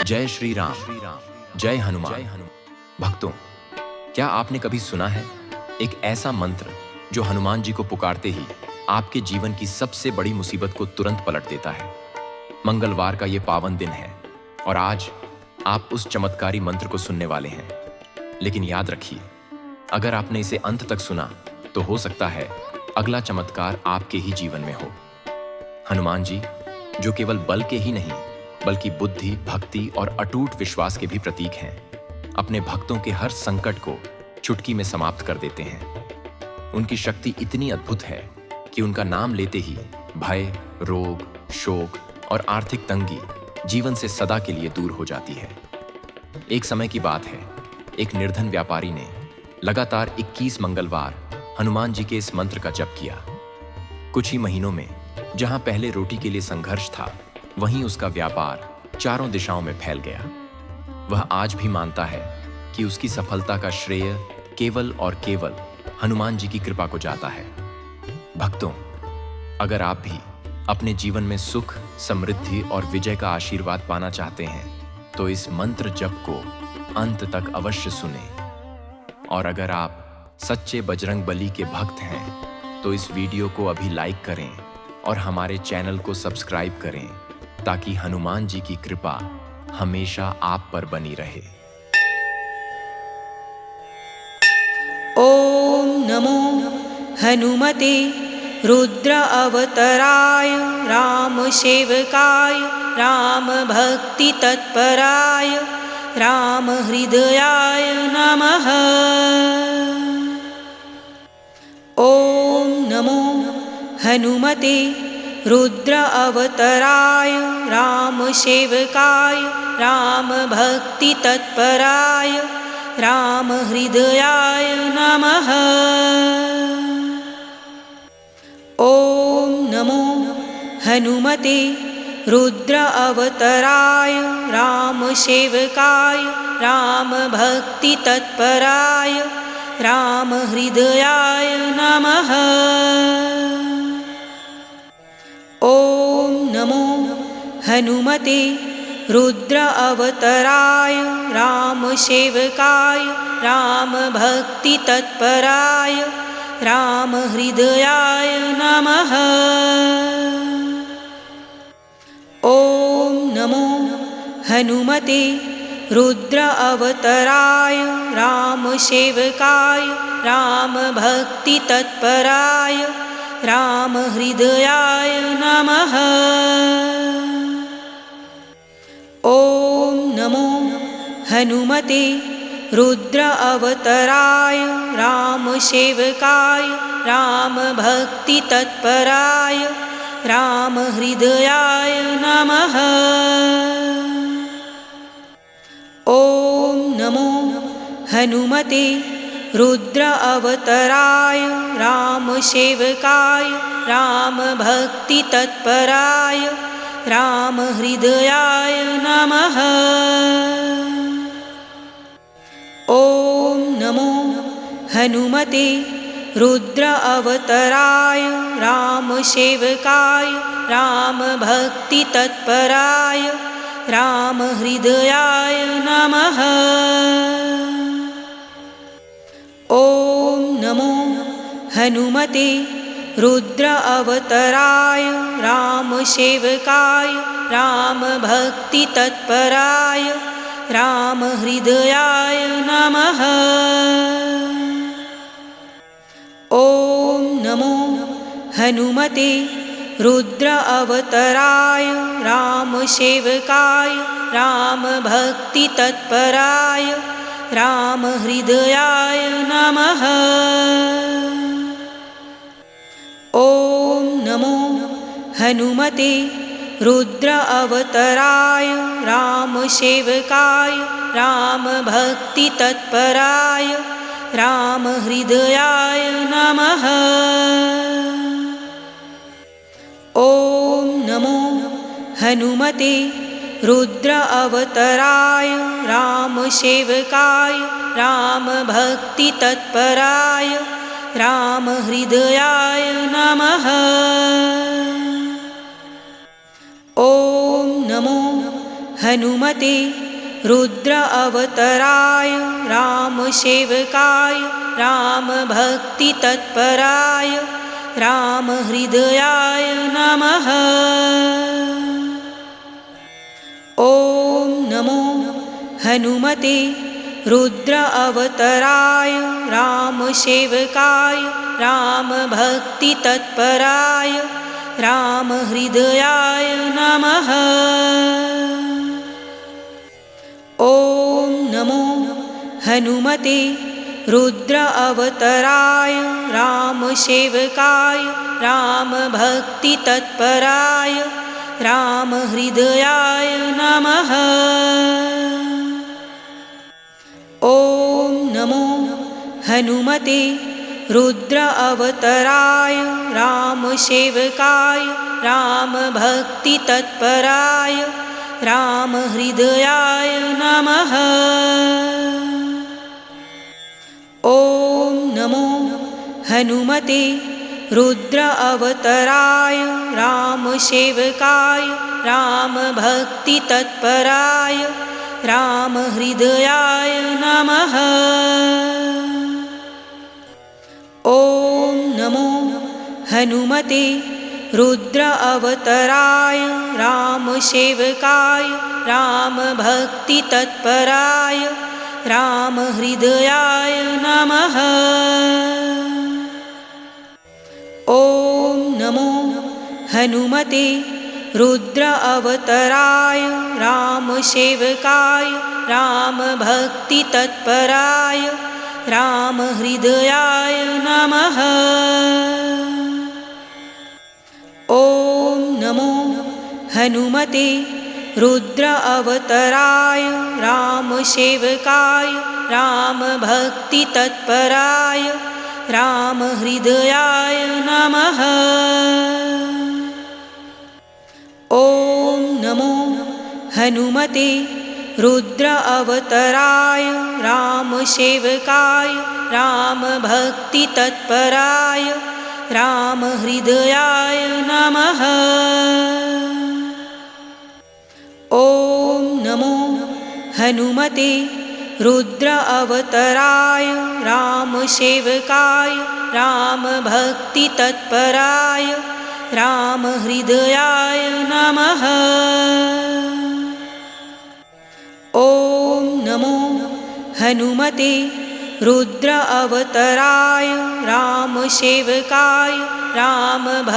जय श्री राम, जय हनुमान। भक्तों, क्या आपने कभी सुना है एक ऐसा मंत्र जो हनुमान जी को पुकारते ही आपके जीवन की सबसे बड़ी मुसीबत को तुरंत पलट देता है? मंगलवार का ये पावन दिन है और आज आप उस चमत्कारी मंत्र को सुनने वाले हैं। लेकिन याद रखिए, अगर आपने इसे अंत तक सुना तो हो सकता है अगला चमत्कार आपके ही जीवन में हो। हनुमान जी, जो केवल बल के ही नहीं बल्कि बुद्धि, भक्ति और अटूट विश्वास के भी प्रतीक हैं, अपने भक्तों के हर संकट को चुटकी में समाप्त कर देते हैं। उनकी शक्ति इतनी अद्भुत है कि उनका नाम लेते ही भय, रोग, शोक और आर्थिक तंगी जीवन से सदा के लिए दूर हो जाती है। एक समय की बात है, एक निर्धन व्यापारी ने लगातार 21 मंगलवार हनुमान जी के इस मंत्र का जप किया। कुछ ही महीनों में जहां पहले रोटी के लिए संघर्ष था, वहीं उसका व्यापार चारों दिशाओं में फैल गया। वह आज भी मानता है कि उसकी सफलता का श्रेय केवल और केवल हनुमान जी की कृपा को जाता है। भक्तों, अगर आप भी अपने जीवन में सुख, समृद्धि और विजय का आशीर्वाद पाना चाहते हैं तो इस मंत्र जप को अंत तक अवश्य सुनें। और अगर आप सच्चे बजरंग बली के भक्त हैं तो इस वीडियो को अभी लाइक करें और हमारे चैनल को सब्सक्राइब करें ताकि हनुमान जी की कृपा हमेशा आप पर बनी रहे। ओम नमो हनुमते रुद्र अवतराय राम सेवकाय राम भक्ति तत्पराय राम हृदयाय नमः। ओम नमो हनुमते रुद्र अवतराय राम सेवकाय राम भक्ति तत्पराय राम हृदयाय नमः। ओम नमो हनुमते रुद्र अवतराय राम सेवकाय राम भक्ति तत्पराय राम हृदयाय नमः। ओम नमो हनुमते रुद्र अवतराय राम सेवकाय राम भक्ति तत्पराय राम हृदयाय नमः। ओम नमो हनुमते रुद्र अवतराय राम सेवकाय राम भक्ति तत्पराय राम हृदयाय नमः। ओम नमो हनुमते रुद्र अवतराय राम सेवकाय राम भक्ति तत्पराय राम हृदयाय नमः। ओम नमो हनुमते रुद्र अवतराय राम सेवकाय राम भक्ति तत्पराय राम हृदयाय नमः। ओम नमो हनुमते रुद्र अवतराय राम सेवकाय राम भक्ति तत्पराय राम हृदयाय नमः। ओम नमो हनुमते रुद्र अवतराय राम सेवकाय राम भक्ति तत्पराय राम हृदयाय नमः। ओम नमो हनुमते रुद्र अवतराय राम सेवकाय राम भक्ति तत्पराय राम हृदयाय नमः। ओम नमो हनुमते रुद्र अवतराय राम सेवकाय राम भक्ति तत्पराय राम हृदयाय नमः। ओम नमो हनुमते रुद्र अवतराय राम सेवकाय राम भक्ति तत्पराय राम हृदयाय नमः। ओम नमो हनुमते रुद्र अवतराय रामसेवकाय रामभक्तितत्पराय रामहृदयाय नमः। ॐ नमो हनुमते रुद्र अवतराय रामसेवकाय रामभक्तितत्पराय रामहृदयाय नमः। ॐ नमो हनुमते रुद्र अवतराय रामसेवकाय रामभक्तितत्पराय रामहृदयाय नमः। ॐ नमो हनुमते रुद्र अवतराय रामसेवकाय रामभक्तितत्पराय रामहृदयाय नमः। ॐ नमो हनुमते रुद्र अवतराय रामसेवकाय रामभक्तितत्पराय रामहृदयाय नमः। ॐ नमो हनुमते रुद्र अवतराय रामसेवकाय रामभक्तितत्पराय रामहृदयाय नमः। ॐ नमो हनुमते रुद्र अवतराय रामसेवकाय रामभक्तितत्पराय रामहृदयाय नमः। ॐ नमो हनुमते रुद्र अवतराय रामसेवकाय रामभक्तितत्पराय रामहृदयाय नमः। ॐ नमो हनुमते रुद्र अवतराय रामसेवकाय रामभक्तितत्पराय रामहृदयाय नमः। ॐ नमो हनुमते रुद्र अवतराय रामसेवकाय रामभक्तितत्पराय रामहृदयाय नमः। ॐ नमो हनुमते रुद्र अवतराय रामसेवकाय रामभक्तितत्पराय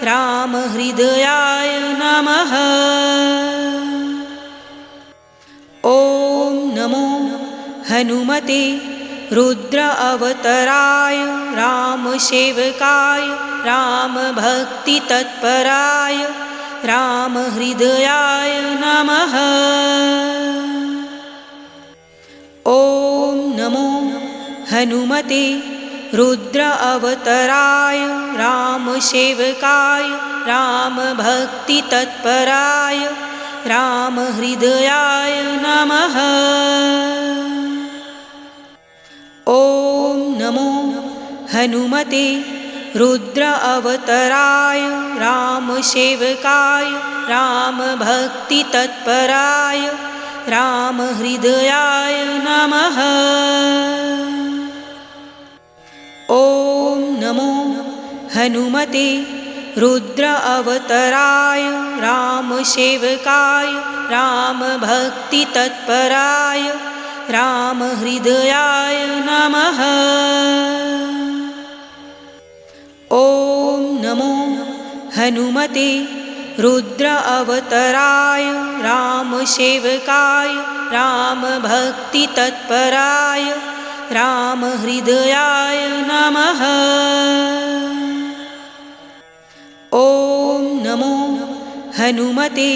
रामहृदयाय नमः। ॐ नमो हनुमते रुद्र अवतराय रामसेवकाय रामभक्तितत्पराय रामहृदयाय नमः। ॐ नमो हनुमते रुद्र अवतराय रामसेवकाय रामभक्तितत्पराय रामहृदयाय नमः। ॐ नमो हनुमते रुद्र अवतराय रामसेवकाय रामभक्तितत्पराय रामहृदयाय नमः। ॐ नमो हनुमते रुद्र अवतराय रामसेवकाय रामभक्तितत्पराय रामहृदयाय नमः। ॐ नमो हनुमते रुद्र अवतराय रामसेवकाय रामभक्तितत्पराय रामहृदयाय नमः। ॐ नमो हनुमते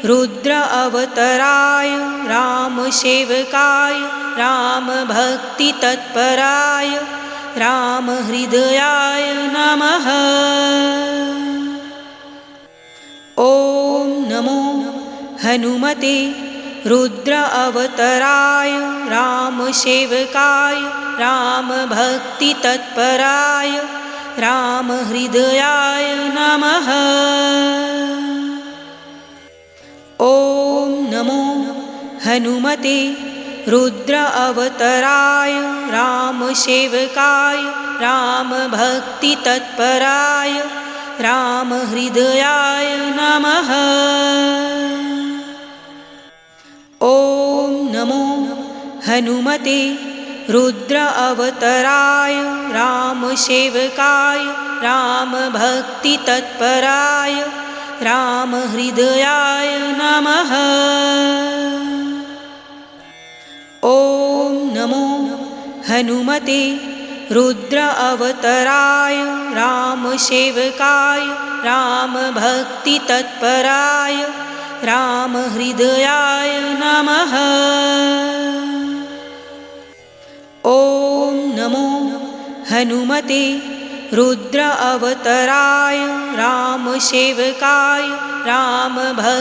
रुद्र अवतराय रामसेवकाय रामभक्तितत्पराय रामहृदयाय नमः। ॐ नमो हनुमते रुद्र अवतराय रामसेवकाय रामभक्तितत्पराय रामहृदयाय नमः। हनुमते रुद्र अवतराय रामसेवकाय रामभक्तितत्पराय रामहृदयाय नमः। ॐ नमो हनुमते रुद्र अवतराय रामसेवकाय रामभक्तितत्पराय रामहृदयाय नमः। ॐ नमो हनुमते रुद्र अवतराय रामसेवकाय रामभक्तितत्पराय रामहृदयाय नमः। ॐ नमो हनुमते रुद्र अवतराय रामसेवकाय रामभक्तितत्पराय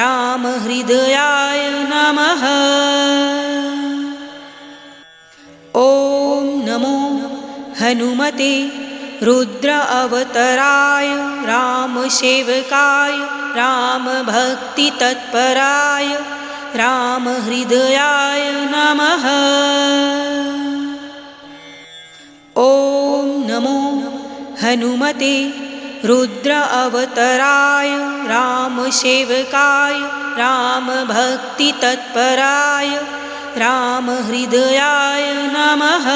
रामहृदयाय नमः। ॐ नमो हनुमते रुद्र अवतराय रामसेवकाय रामभक्तितत्पराय रामहृदयाय नमः। ॐ नमो हनुमते रुद्र अवतराय रामसेवकाय रामभक्तितत्पराय रामहृदयाय नमः।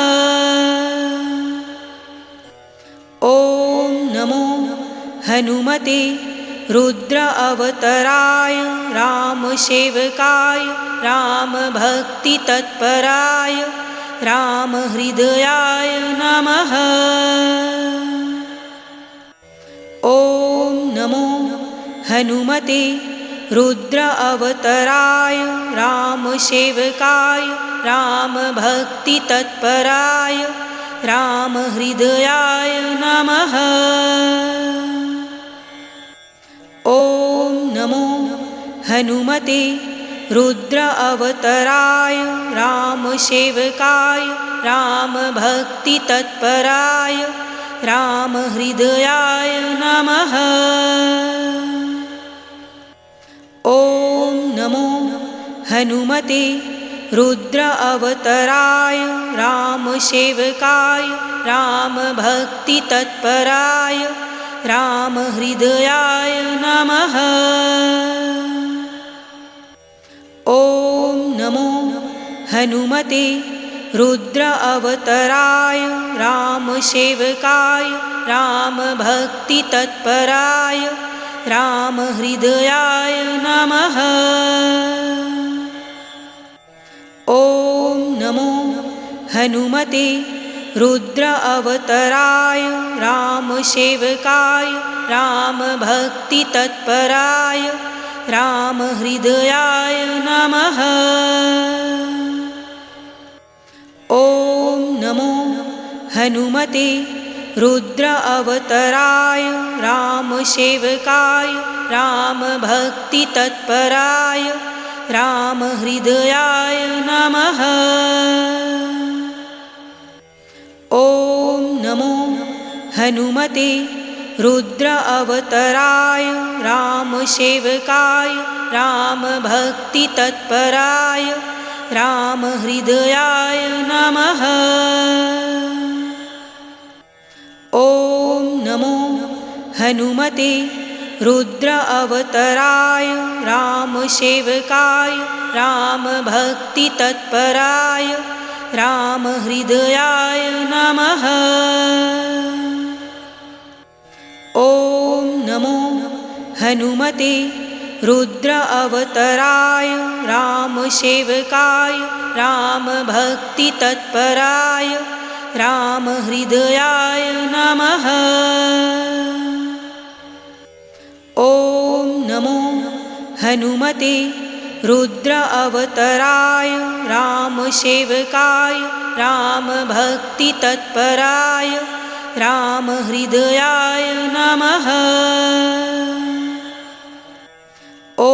ॐ नमो हनुमते रुद्र अवतराय रामसेवकाय रामभक्तितत्पराय रामहृदयाय नमः। ॐ नमो हनुमते रुद्र अवतराय रामसेवकाय रामभक्तितत्पराय रामहृदयाय नमः। ॐ नमो हनुमते रुद्र अवतराय रामसेवकाय रामभक्तितत्पराय रामहृदयाय नमः। ॐ नमो हनुमते रुद्र अवतराय रामसेवकाय रामभक्तितत्पराय रामहृदयाय नमः। ॐ नमो हनुमते रुद्र अवतराय रामसेवकाय रामभक्तितत्पराय रामहृदयाय नमः। ॐ नमो हनुमते रुद्र अवतराय रामसेवकाय रामभक्तितत्पराय रामहृदयाय नमः। ॐ नमो हनुमते रुद्र अवतराय रामसेवकाय रामभक्तितत्पराय रामहृदयाय नमः। ॐ नमो हनुमते रुद्र अवतराय रामसेवकाय रामभक्तितत्पराय रामहृदयाय नमः। ॐ नमो हनुमते रुद्र अवतराय रामसेवकाय रामभक्तितत्पराय रामहृदयाय नमः। ॐ नमो हनुमते रुद्र अवतराय रामसेवकाय रामभक्तितत्पराय रामहृदयाय नमः। ॐ नमो हनुमते रुद्र अवतराय रामसेवकाय रामभक्तितत्पराय रामहृदयाय नमः। ॐ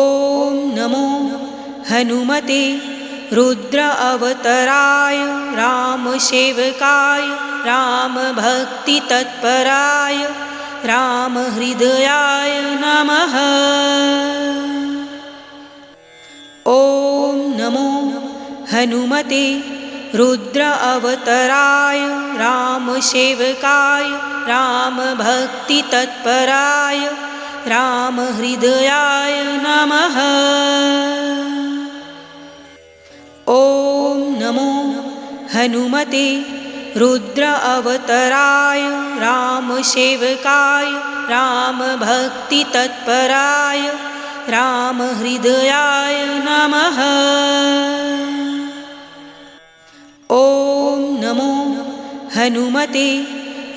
नमो हनुमते रुद्र अवतराय रामसेवकाय रामभक्तितत्पराय रामहृदयाय नमः। हनुमते रुद्र अवतराय रामसेवकाय रामभक्तितत्पराय रामहृदयाय नमः। ॐ नमो हनुमते रुद्र अवतराय रामसेवकाय रामभक्तितत्पराय रामहृदयाय नमः। ॐ नमो हनुमते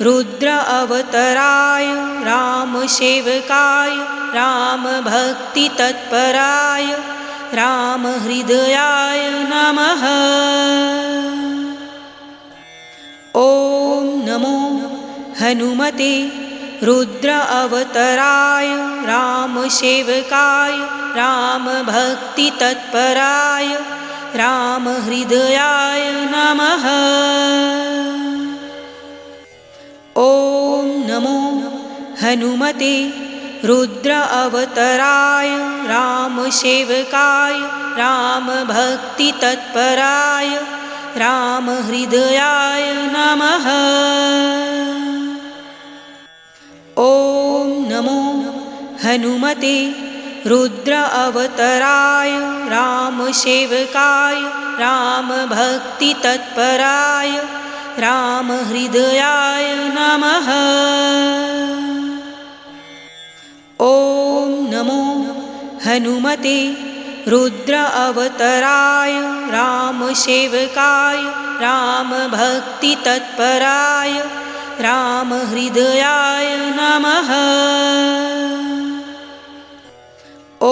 रुद्र अवतराय रामसेवकाय रामभक्तितत्पराय रामहृदयाय नमः। ॐ नमो हनुमते रुद्र अवतराय रामसेवकाय रामभक्तितत्पराय रामहृदयाय नमः। ॐ नमो हनुमते रुद्र अवतराय रामसेवकाय रामभक्तितत्पराय रामहृदयाय नमः। ॐ नमो हनुमते रुद्र अवतराय रामसेवकाय रामभक्तितत्पराय रामहृदयाय नमः। ॐ नमो हनुमते रुद्र अवतराय रामसेवकाय रामभक्तितत्पराय रामहृदयाय नमः। ॐ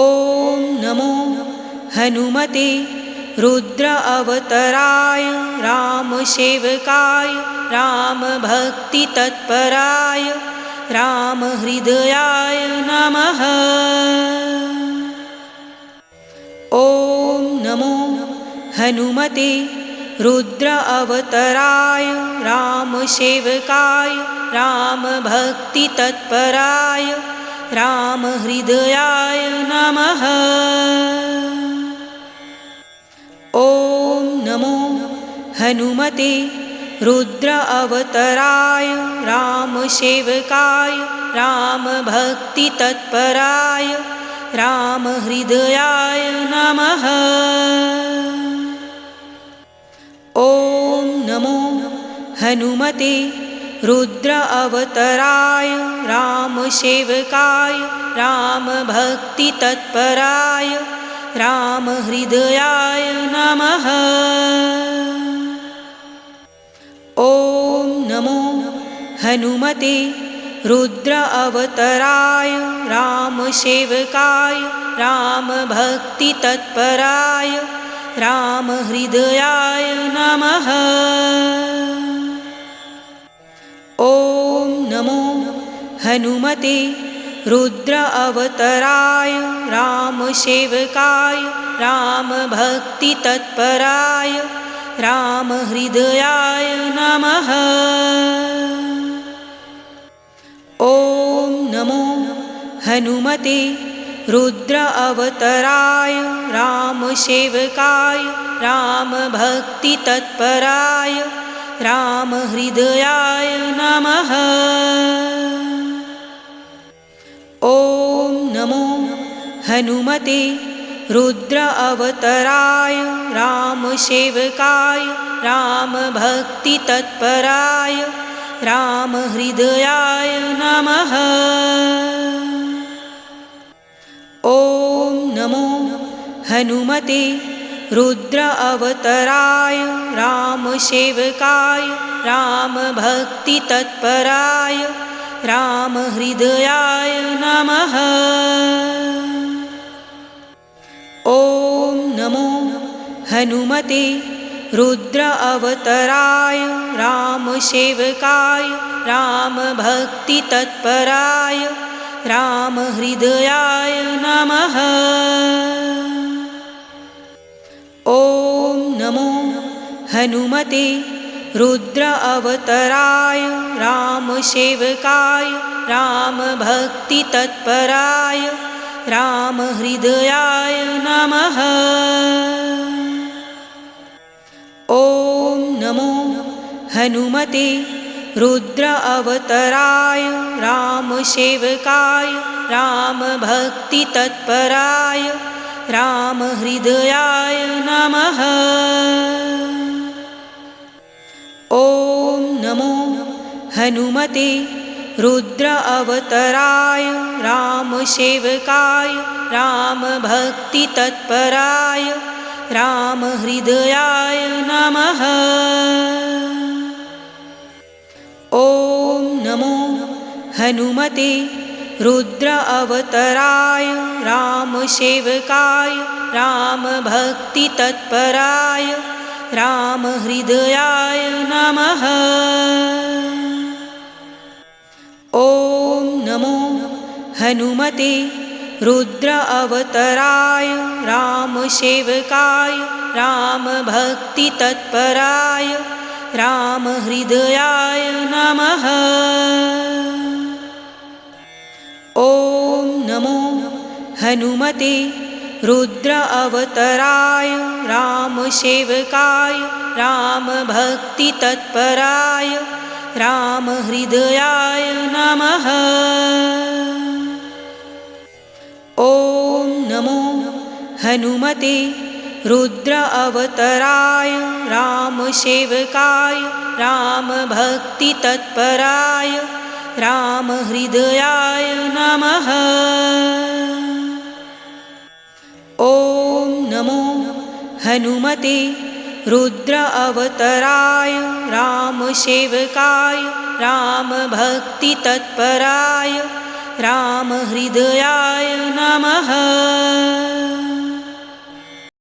नमो हनुमते रुद्र अवतराय रामसेवकाय रामभक्तितत्पराय रामहृदयाय नमः। ॐ नमो हनुमते रुद्र अवतराय रामसेवकाय रामभक्तितत्पराय रामहृदयाय नमः। ॐ नमो हनुमते रुद्र अवतराय रामसेवकाय रामभक्तितत्पराय रामहृदयाय नमः। ॐ नमो हनुमते रुद्र अवतराय रामसेवकाय रामभक्तितत्पराय रामहृदयाय नमः। ॐ नमो हनुमते रुद्र अवतराय रामसेवकाय रामभक्तितत्पराय रामहृदयाय नमः। ॐ नमो हनुमते रुद्र अवतराय रामसेवकाय रामभक्तितत्पराय रामहृदयाय नमः। ॐ नमो हनुमते रुद्र अवतराय रामसेवकाय रामभक्तितत्पराय रामहृदयाय नमः। ॐ नमो हनुमते रुद्र अवतराय रामसेवकाय रामभक्तितत्पराय रामहृदयाय नमः। ॐ नमो हनुमते रुद्र अवतराय रामसेवकाय रामभक्तितत्पराय रामहृदयाय नमः। ॐ नमो हनुमते रुद्र अवतराय रामसेवकाय रामभक्तितत्पराय रामहृदयाय नमः। ॐ नमो हनुमते रुद्र अवतराय रामसेवकाय रामभक्तितत्पराय रामहृदयाय नमः। ॐ नमो हनुमते रुद्र अवतराय रामसेवकाय रामभक्तितत्पराय रामहृदयाय नमः। ॐ नमो हनुमते रुद्र अवतराय रामसेवकाय रामभक्तितत्पराय रामहृदयाय नमः। ॐ नमो हनुमते रुद्र अवतराय रामसेवकाय रामभक्तितत्पराय रामहृदयाय नमः। ॐ नमो हनुमते रुद्र अवतराय रामसेवकाय रामभक्तितत्पराय रामहृदयाय नमः। ॐ नमो हनुमते रुद्र अवतराय रामसेवकाय रामभक्तितत्पराय रामहृदयाय नमः। ॐ नमो हनुमते रुद्र अवतराय रामसेवकाय रामभक्तितत्पराय रामहृदयाय नमः। ॐ नमो हनुमते रुद्र अवतराय रामसेवकाय रामभक्तितत्पराय रामहृदयाय नमः।